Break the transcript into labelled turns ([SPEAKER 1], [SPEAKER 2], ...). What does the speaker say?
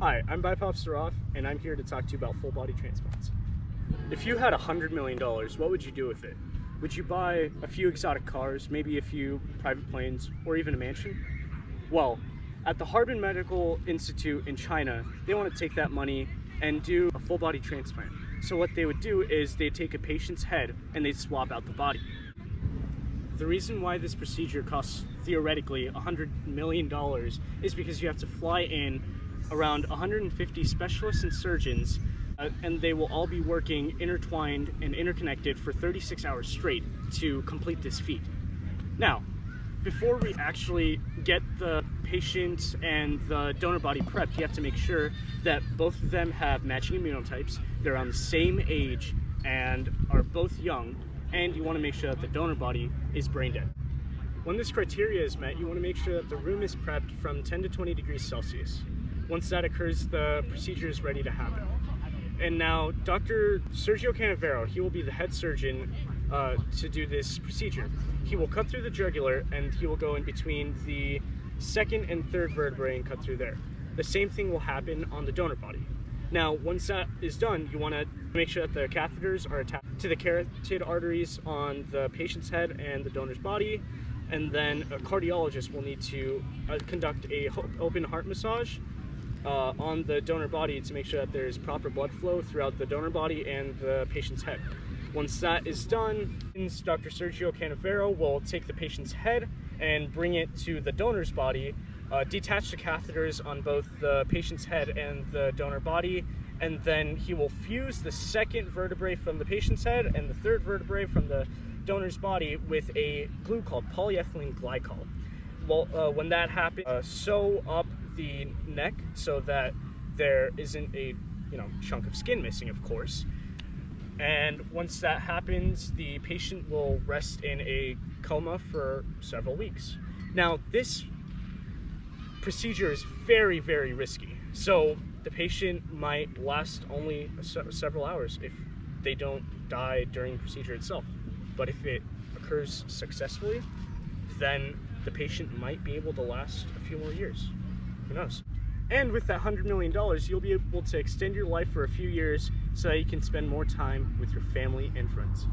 [SPEAKER 1] Hi, I'm Professor Canavero, and I'm here to talk to you about full body transplants. If you had $100 million, what would you do with it? Would you buy a few exotic cars, maybe a few private planes, or even a mansion? Well, at the Harbin Medical Institute in China, they want to take that money and do a full body transplant. So what they would do is they'd take a patient's head and they'd swap out the body. The reason why this procedure costs theoretically $100 million is because you have to fly in around 150 specialists and surgeons, and they will all be working intertwined and interconnected for 36 hours straight to complete this feat. Now, before we actually get the patient and the donor body prepped, you have to make sure that both of them have matching immunotypes, they're around the same age, and are both young, and you want to make sure that the donor body is brain dead. When this criteria is met, you want to make sure that the room is prepped from 10 to 20 degrees Celsius. Once that occurs, the procedure is ready to happen. And now, Dr. Sergio Canavero, he will be the head surgeon to do this procedure. He will cut through the jugular and he will go in between the second and third vertebrae and cut through there. The same thing will happen on the donor body. Now, once that is done, you want to make sure that the catheters are attached to the carotid arteries on the patient's head and the donor's body, and then a cardiologist will need to conduct a open heart massage on the donor body to make sure that there's proper blood flow throughout the donor body and the patient's head. Once that is done, Dr. Sergio Canavero will take the patient's head and bring it to the donor's body, detach the catheters on both the patient's head and the donor body, and then he will fuse the second vertebrae from the patient's head and the third vertebrae from the donor's body with a glue called polyethylene glycol. Well, when that happens, sew up the neck so that there isn't a chunk of skin missing, of course. And once that happens, the patient will rest in a coma for several weeks. Now, this procedure is very, very risky. So the patient might last only several hours if they don't die during the procedure itself. But if it occurs successfully, then the patient might be able to last a few more years. Who knows? And with that $100 million, you'll be able to extend your life for a few years so that you can spend more time with your family and friends.